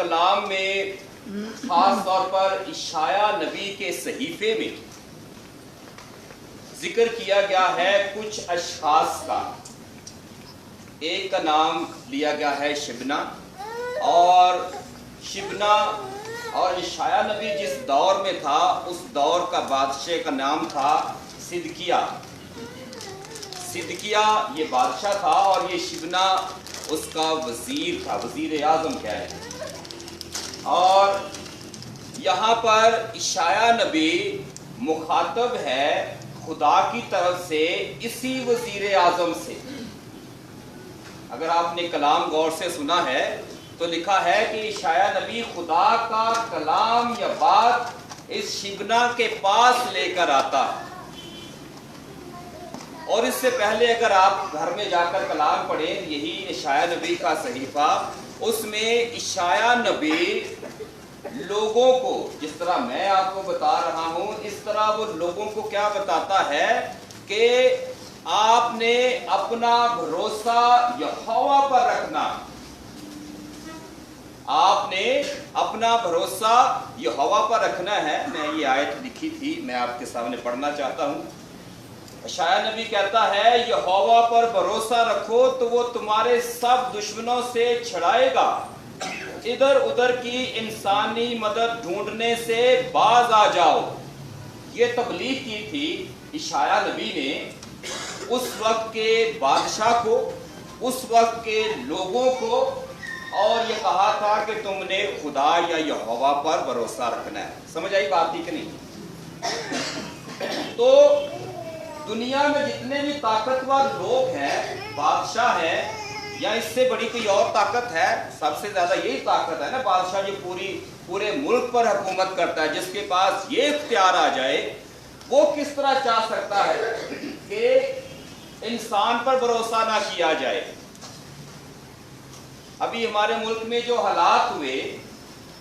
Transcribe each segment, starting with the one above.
کلام میں خاص طور پر اشعیا نبی کے صحیفے میں ذکر کیا گیا ہے کچھ اشخاص کا. ایک کا نام لیا گیا ہے شبنا، اور شبنا اور اشعیا نبی جس دور میں تھا اس دور کا بادشاہ کا نام تھا صدقیہ. صدقیہ یہ بادشاہ تھا اور یہ شبنا اس کا وزیر تھا، وزیر اعظم کہہ رہے ہیں. اور یہاں پر اشعیا نبی مخاطب ہے خدا کی طرف سے اسی وزیر اعظم سے. اگر آپ نے کلام غور سے سنا ہے تو لکھا ہے کہ اشعیا نبی خدا کا کلام یا بات اس شبنا کے پاس لے کر آتا ہے. اور اس سے پہلے اگر آپ گھر میں جا کر کلام پڑھیں، یہی اشعیا نبی کا صحیفہ، اس میں اشعیا نبی لوگوں کو، جس طرح میں آپ کو بتا رہا ہوں اس طرح وہ لوگوں کو کیا بتاتا ہے کہ آپ نے اپنا بھروسہ یہوہ پر رکھنا. آپ نے اپنا بھروسہ یہوہ پر رکھنا ہے. میں یہ آیت لکھی تھی، میں آپ کے سامنے پڑھنا چاہتا ہوں. اشعیا نبی کہتا ہے یہوہ پر بھروسہ رکھو تو وہ تمہارے سب دشمنوں سے چھڑائے گا. ادھر ادھر کی انسانی مدد ڈھونڈنے سے باز آ جاؤ. یہ تبلیغ کی تھی اشعیا نبی نے اس وقت کے بادشاہ کو، اس وقت کے لوگوں کو، اور یہ کہا تھا کہ تم نے خدا یا یہوہ پر بھروسہ رکھنا ہے. سمجھ آئی بات کہ نہیں؟ تو دنیا میں جتنے بھی طاقتور لوگ ہیں، بادشاہ ہیں، یا اس سے بڑی کوئی اور طاقت ہے؟ سب سے زیادہ یہی طاقت ہے نا، بادشاہ جو پورے ملک پر حکومت کرتا ہے، جس کے پاس یہ اختیار آ جائے، وہ کس طرح چاہ سکتا ہے کہ انسان پر بھروسہ نہ کیا جائے. ابھی ہمارے ملک میں جو حالات ہوئے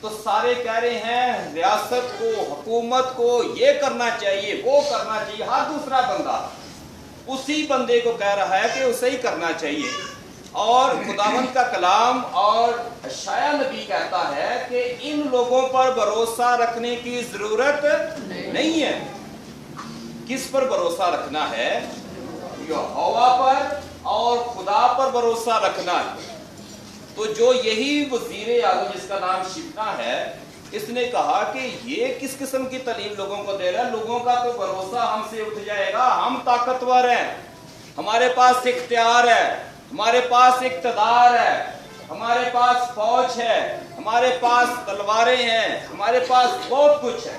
تو سارے کہہ رہے ہیں ریاست کو، حکومت کو یہ کرنا چاہیے، وہ کرنا چاہیے. ہر دوسرا بندہ اسی بندے کو کہہ رہا ہے کہ اسے ہی کرنا چاہیے. اور خداوند کا کلام اور اشعیا نبی کہتا ہے کہ ان لوگوں پر بھروسہ رکھنے کی ضرورت نہیں ہے. کس پر بھروسہ رکھنا ہے؟ یہوہ پر اور خدا پر بھروسہ رکھنا ہے. تو جو یہی وزیر اعظم جس کا نام شبنا ہے، اس نے کہا کہ یہ کس قسم کی تعلیم لوگوں کو دے رہا ہے؟ لوگوں کا تو بھروسہ ہم سے اٹھ جائے گا. ہم طاقتور ہیں، ہمارے پاس اختیار ہے، ہمارے پاس اقتدار ہے، ہمارے پاس فوج ہے، ہمارے پاس تلواریں ہیں، ہمارے پاس بہت کچھ ہے.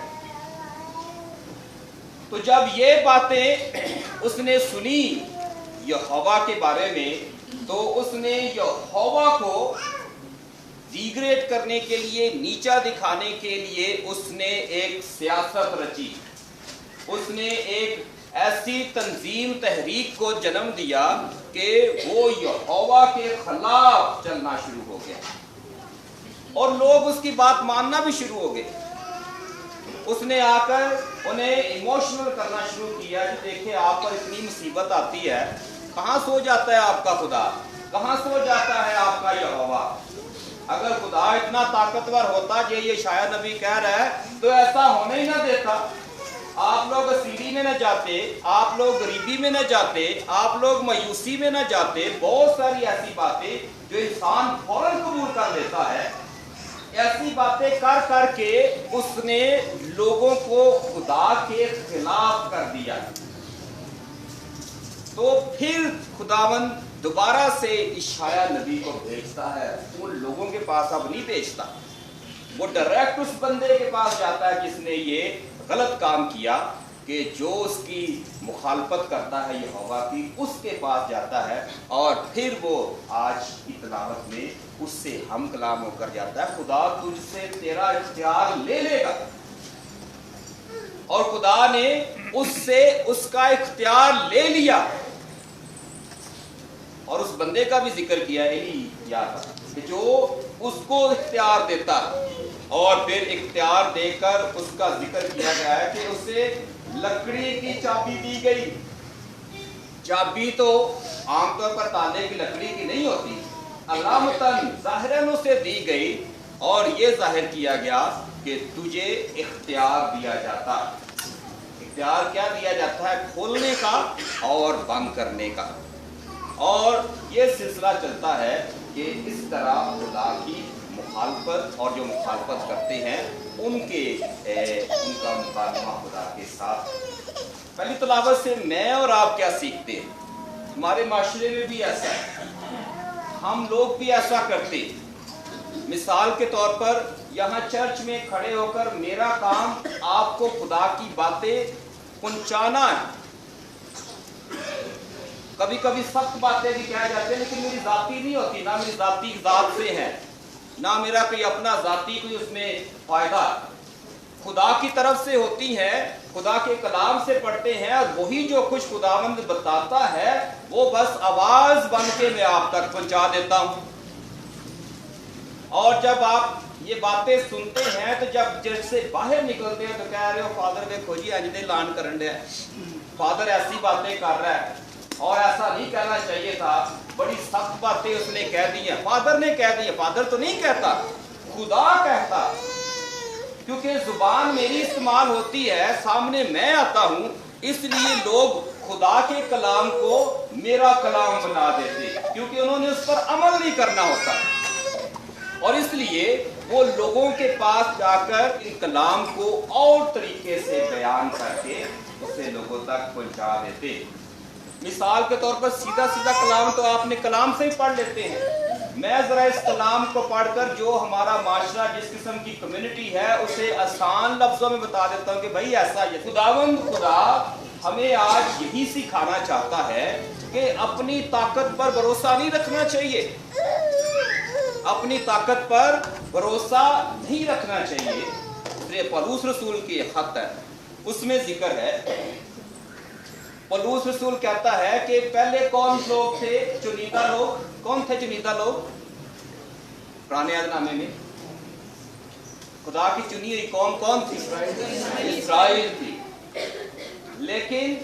تو جب یہ باتیں اس نے سنی یہوہ کے بارے میں، تو اس نے یہوہ کو ڈیگریڈ کرنے کے لیے، نیچا دکھانے کے لیے اس نے ایک سیاست رچی. اس نے ایک ایسی تنظیم، تحریک کو جنم دیا کہ وہ یہوہ کے خلاف چلنا شروع ہو گیا اور لوگ اس کی بات ماننا بھی شروع ہو گئے. اس نے آ کر انہیں ایموشنل کرنا شروع کیا کہ دیکھیں آپ پر اتنی مصیبت آتی ہے، کہاں سو جاتا ہے آپ کا خدا؟ کہاں سو جاتا ہے آپ کا یہوہ؟ اگر خدا اتنا طاقتور ہوتا یہ اشعیا نبی کہہ رہا ہے تو ایسا ہونے ہی نہ دیتا. آپ لوگ اسیری میں نہ جاتے، آپ لوگ غریبی میں نہ جاتے، آپ لوگ مایوسی میں نہ جاتے. بہت ساری ایسی باتیں جو انسان فوراً قبول کر لیتا ہے، ایسی باتیں کر کر کے اس نے لوگوں کو خدا کے خلاف کر دیا. تو پھر خداوند دوبارہ سے اشعیا نبی کو بھیجتا ہے. ان لوگوں کے پاس اب نہیں بھیجتا، وہ ڈائریکٹ اس بندے کے پاس جاتا ہے جس نے یہ غلط کام کیا، کہ جو اس کی مخالفت کرتا ہے یہوہ کی، اس کے پاس جاتا ہے. اور پھر وہ آج کی تلاوت میں اس سے ہم کلام ہو کر جاتا ہے. خدا تجھ سے تیرا اختیار لے لے گا، اور خدا نے اس سے اس کا اختیار لے لیا. اور اس بندے کا بھی ذکر کیا کہ جو اس کو اختیار دیتا، اور پھر اختیار دے کر اس کا ذکر کیا گیا ہے کہ اسے لکڑی کی چابی دی گئی. چابی تو عام طور پر تالے کی لکڑی کی نہیں ہوتی، علامتاً ظاہراً اسے دی گئی، और ये जाहिर किया गया कि तुझे इख्तियार दिया जाता है। इख्तियार क्या दिया जाता है? खोलने का और बंद करने का। और ये सिलसिला चलता है कि इस तरह खुदा की मुखालफत और जो मुखालफत करते हैं उनका मुकालमा खुदा के साथ। पहली तलावत से मैं और आप क्या सीखते हैं? हमारे माशरे में भी ऐसा है, हम लोग भी ऐसा करते हैं। मिसाल के तौर पर यहाँ चर्च में खड़े होकर मेरा काम आपको खुदा की बातें पहुंचाना है। कभी कभी सख्त बातें भी कह जाते हैं, लेकिन मेरी जाती नहीं होती, ना मेरी जाती जात से है, ना मेरा कोई अपना जाती कोई उसमें फायदा, खुदा की तरफ से होती है। खुदा के कलाम से पढ़ते हैं और वही जो कुछ खुदावंद बताता है वो बस आवाज बन के मैं आप तक पहुंचा देता हूं। और जब आप ये बातें सुनते हैं तो जब चर्च से बाहर निकलते हैं तो कह रहे हो फादर देखो जी अज दे ऐलान करन दिया, फादर ऐसी बातें कर रहा है और ऐसा नहीं कहना चाहिए था, बड़ी सख्त बातें उसने कह दी है। फादर ने कह दी है, फादर तो नहीं कहता, खुदा कहता। क्योंकि जुबान मेरी इस्तेमाल होती है, सामने मैं आता हूं, इसलिए लोग खुदा के कलाम को मेरा कलाम बना देते, क्योंकि उन्होंने उस पर अमल नहीं करना होता। और इसलिए वो लोगों के पास जाकर इन कलाम को और तरीके से बयान करके उसे लोगों तक पहुंचा देते। मिसाल के तौर पर सीधा सीधा कलाम तो आपने कलाम से ही पढ़ लेते हैं। मैं जरा इस कलाम को पढ़कर जो हमारा माशरा जिस किस्म की कम्युनिटी है उसे आसान लफ्जों में बता देता हूँ कि भाई ऐसा ये खुदावंद खुदा हमें आज यही सिखाना चाहता है कि अपनी ताकत पर भरोसा नहीं रखना चाहिए, अपनी ताकत पर भरोसा नहीं रखना चाहिए। पौलुस रसूल की खत है, उसमें जिक्र है, पौलुस रसूल कहता है कि पहले कौन लोग थे? चुनिंदा लोग। कौन थे चुनिंदा लोग? पुराने अहदनामे में खुदा की चुनी हुई कौम कौन थी? इस्राएल थी। लेकिन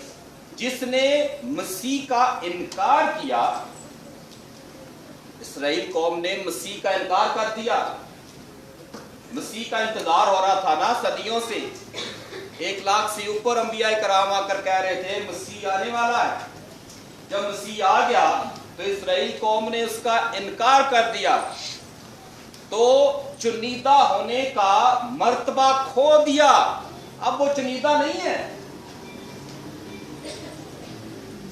जिसने मसीह का इनकार किया, इस्राएल कौम ने मसीह का इनकार कर दिया। मसीह का इंतजार हो रहा था ना सदियों से, 1 लाख से ऊपर अंबिया कराम आकर कह रहे थे मसीह आने वाला है। जब मसीह आ गया तो इस्राएल कौम ने उसका इनकार कर दिया, तो चुनीदा होने का मर्तबा खो दिया। अब वो चुनीदा नहीं है।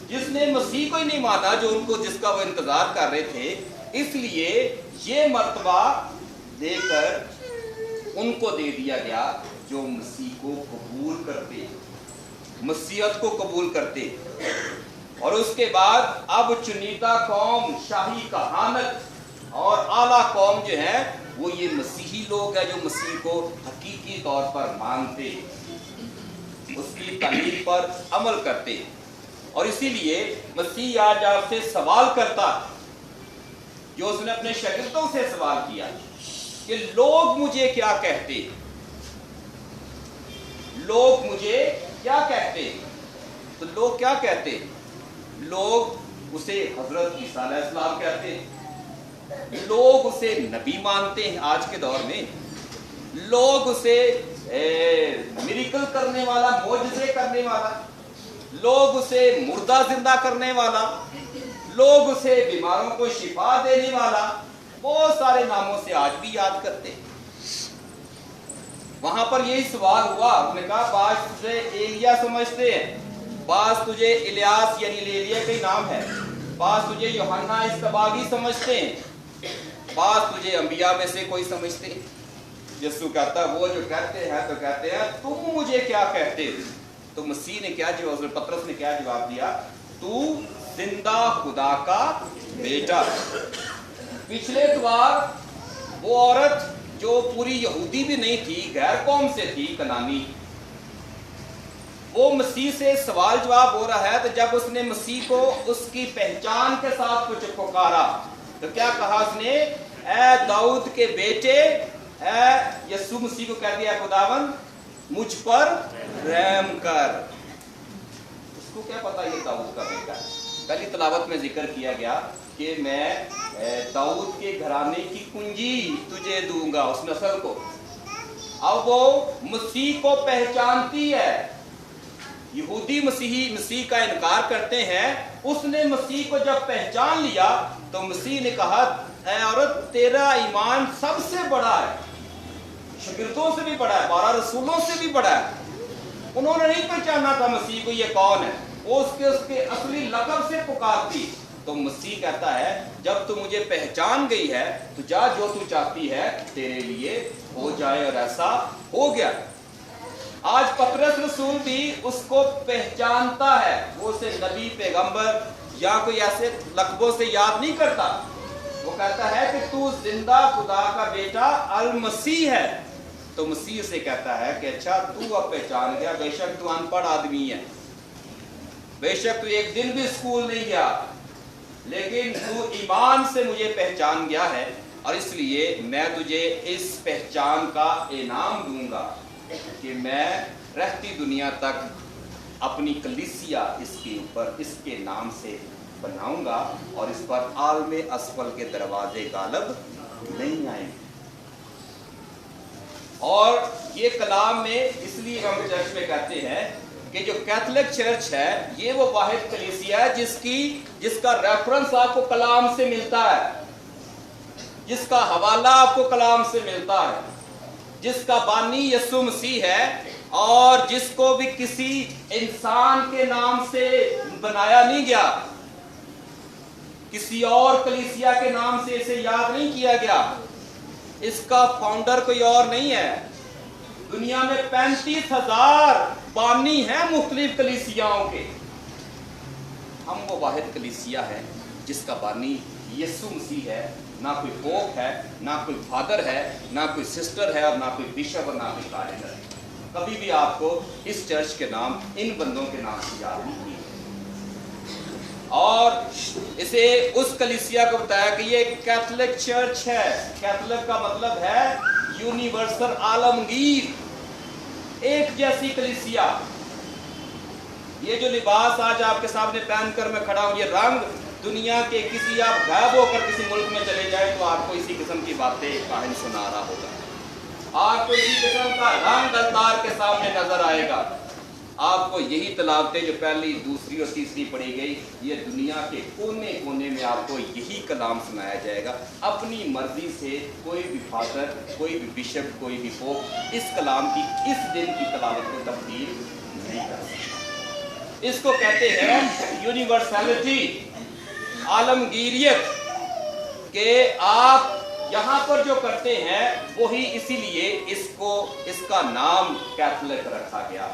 जिसने मसीह को ही नहीं माना, जो उनको जिसका वो इंतजार कर रहे थे, इसलिए ये मर्तबा देकर उनको दे दिया गया जो मसीह को कबूल करते, मसीहत को कबूल करते। और उसके बाद अब चुनीदा कौम, शाही कहानत और आला कौम जो है वो ये मसीही लोग हैं जो मसीह को हकीकी तौर पर मानते, उसकी तालीम पर अमल करते। और इसीलिए मसीह आज आपसे सवाल करता, जो उसने अपने शागिर्दों से सवाल किया कि लोग मुझे क्या कहते, लोग मुझे क्या कहते। तो लोग क्या कहते? लोग उसे हजरत ईसा अलैहिस्सलाम कहते, लोग उसे नबी मानते हैं आज के दौर में, लोग उसे मिरेकल करने वाला, मोजज़े करने वाला, लोग उसे मुर्दा जिंदा करने वाला, लोग उसे बीमारों को शिफा देने वाला, बहुत सारे नामों से आज भी याद करते। वहां पर यही सवाल हुआ, उन्होंने कहा बाज तुझे एलिया समझते हैं, बाज तुझे इलियास यानी एलिया का नाम है, बाज तुझे यूहन्ना इस्तबागी समझते हैं, बाज तुझे अंबिया में से कोई समझते हैं। यीशु कहता वो जो कहते हैं तो कहते हैं तुम मुझे क्या कहते हो? तो मसीह ने क्या जवाब, पतरस ने क्या जवाब दिया? तू जिंदा खुदा का बेटा। पिछले द्वार वो औरत जो पूरी यहूदी भी नहीं थी, गैर कौम से थी, कनानी, वो मसीह से सवाल जवाब हो रहा है। तो जब उसने मसीह को उसकी पहचान के साथ कुछ पुकारा तो क्या कहा उसने? ऐ दाऊद के बेटे, ऐ यीशु मसीह को कह दिया खुदावन मुझ पर रहम कर। उसको क्या पता ये दाऊद का बेटा है? पहली तलावत में जिक्र किया गया कि मैं दाऊद के घराने की कुंजी तुझे दूंगा, उस नस्ल को। अब वो मसीह को पहचानती है। यहूदी मसीह का इनकार करते हैं, उसने मसीह को जब पहचान लिया तो मसीह ने कहा, ऐ औरत तेरा ईमान सबसे बड़ा है, शागिर्दों से भी बड़ा है, 12 रसूलों से भी बड़ा है। उन्होंने नहीं पहचाना था मसीह को ये कौन है, वो उसके असली लक़ब से पुकारती। तो मसीह कहता है जब तू मुझे पहचान गई है तो जा, जो तू चाहती है तेरे लिए हो जाए, और ऐसा हो गया। आज पतरस रसूल भी उसको पहचानता है, वो उसे नबी पैगंबर या कोई ऐसे लक़बों से याद नहीं करता। वो कहता है कि तू जिंदा खुदा का बेटा अल मसीह है। तो मसीह से कहता है कि अच्छा तू अब पहचान गया, बेशक तू अनपढ़ आदमी है, बेशक तू एक दिन भी स्कूल नहीं गया, लेकिन तू ईमान से मुझे पहचान गया है, और इसलिए मैं तुझे इस पहचान का इनाम दूंगा कि मैं रहती दुनिया तक अपनी कलीसिया इसके ऊपर इसके नाम से बनाऊंगा, और इस पर आलमे असफल के दरवाजे गालब नहीं आएंगे। और ये कलाम में इसलिए हम चर्च में कहते हैं कि जो कैथोलिक चर्च है ये वो वाहिद कलीसिया है जिसका रेफरेंस आपको कलाम से मिलता है, जिसका हवाला आपको कलाम से मिलता है, जिसका बानी यीशु मसीह है, और जिसको भी किसी इंसान के नाम से बनाया नहीं गया, किसी और कलीसिया के नाम से इसे याद नहीं किया गया। इसका फाउंडर कोई और नहीं है। दुनिया में 35,000 बानी हैं मुख्तलिफ कलीसियाओं के। हम वो वाहिद कलीसिया है जिसका बानी यीशु मसीह है, ना कोई पोप है, ना कोई फादर है, ना कोई सिस्टर है, और ना कोई बिशप, और ना कोई कारीगर है। कभी भी आपको इस चर्च के नाम इन बंदों के नाम से याद नहीं किए। और इसे उस कलीसिया को बताया कि ये कैथोलिक चर्च है। कैथोलिक का मतलब है यूनिवर्सल, आलमगीर, एक जैसी कलीसिया। ये जो लिबास आज आपके सामने पहनकर मैं खड़ा हूं, ये रंग दुनिया के किसी, आप गायब होकर किसी मुल्क में चले जाए तो आपको इसी किस्म की बातें कहानी सुना रहा होगा, आपको इसी किस्म का रंग दलदार के सामने नजर आएगा। आपको यही तलावतें जो पहली, दूसरी और तीसरी पढ़ी गई, ये दुनिया के कोने कोने में आपको यही कलाम सुनाया जाएगा। अपनी मर्जी से कोई भी फादर, कोई भी बिशप, कोई भी पोप इस कलाम की, इस दिन की तलावत को तब्दील नहीं कर सकता। इसको कहते हैं यूनिवर्सैलिटी, आलमगीरियत, के आप यहाँ पर जो करते हैं वही, इसीलिए इसका नाम कैथोलिक रखा गया।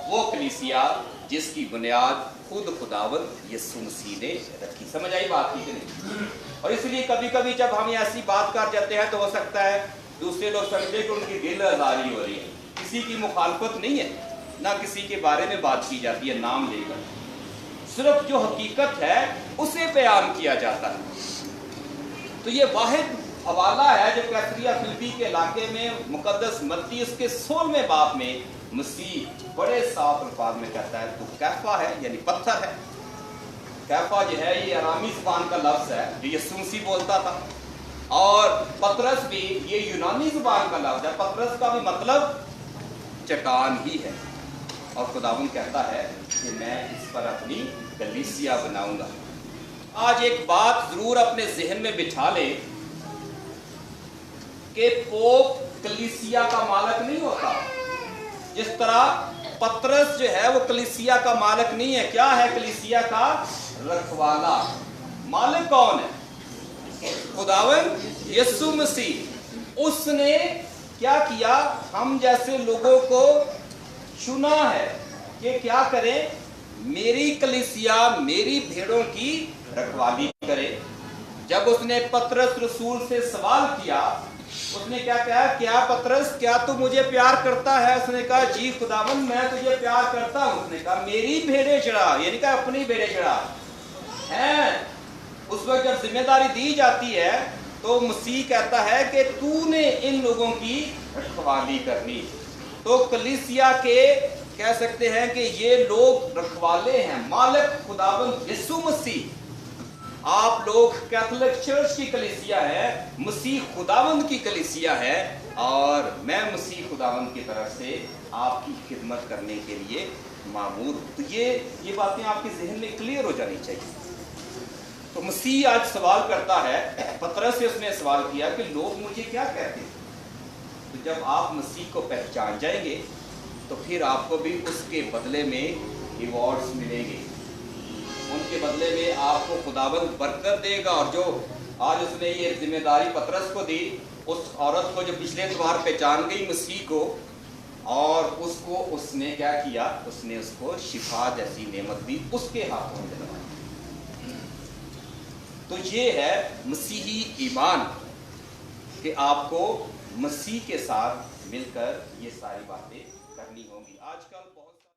वो कलीसिया जिसकी बुनियाद खुद खुदावंद यीशु मसीह ने रखी। समझ आई बात की कि नहीं? और इसलिए कभी कभी जब हम ऐसी बात कर जाते हैं तो हो सकता है दूसरे लोग समझे कि उनकी दिल आजारी हो रही है। किसी की मुखालफत नहीं है, ना किसी के बारे में बात की जाती है नाम लेकर, सिर्फ जो हकीकत है उसे बयान किया जाता है। तो ये वाहिद हवाला है जो कैसरिया फिलिप्पी के इलाके में मुकद्दस मत्ती उसके 16वें बाब में मसीह बड़े साफ अल्फाज में कहता है तू कैफा है, यानी पत्थर है। कैफा जो है ये अरामी ज़ुबान का लफ्ज़ है जो यीशु मसीह बोलता था, और पतरस भी ये यूनानी ज़ुबान का लफ्ज़ है। पतरस का भी मतलब चट्टान ही है, और खुदावंद कहता है कि मैं इस पर अपनी कलीसिया बनाऊंगा। आज एक बात जरूर अपने जहन में बिठा ले कि पोप कलीसिया का मालिक नहीं होता। जिस तरह पतरस जो है वो कलीसिया का मालिक नहीं है। क्या है कलीसिया का? रखवाला। मालिक कौन है? खुदावंद यीशु मसीह। उसने क्या किया? हम जैसे लोगों को चुना है कि क्या करें, मेरी कलीसिया मेरी भेड़ों की रखवाली करे। जब उसने पतरस रसूल से सवाल किया, उसने क्या कहा? क्या पतरस, क्या तू मुझे प्यार करता है? उसने कहा जी खुदावंद मैं तुझे प्यार करता हूं। उसने कहा मेरी भेड़ें चढ़ा, यानी कहा अपनी भेड़ें चढ़ा है। उस वक्त जब जिम्मेदारी दी जाती है तो मसीह कहता है कि तूने इन लोगों की रखवाली करनी। तो कलीसिया के कह सकते हैं कि ये लोग रखवाले हैं, मालिक खुदावंद यीशु मसीह। आप लोग कैथोलिक चर्च की कलीसिया है, मसीह खुदावंद की कलीसिया है, और मैं मसीह खुदावंद की तरफ से आपकी खिदमत करने के लिए मामूर हूं। तो ये बातें आपके जहन में क्लियर हो जानी चाहिए। तो मसीह आज सवाल करता है, पतरस से उसने सवाल किया कि लोग मुझे क्या कहते हैं। तो जब आप मसीह को पहचान जाएंगे तो फिर आपको भी उसके बदले में रिवॉर्ड्स मिलेंगे, उनके बदले में आपको खुदावंद बरकत देगा। और जो आज उसने ये जिम्मेदारी पतरस को दी, उस औरत को जो पिछले द्वार पहचान गई मसीह को, और उसको उसने क्या किया, उसने उसको शिफा जैसी नेमत दी, उसके हाथों में दिलवाई। तो ये है मसीही ईमान कि आपको मसीह के साथ मिलकर ये सारी बातें करनी होंगी। आजकल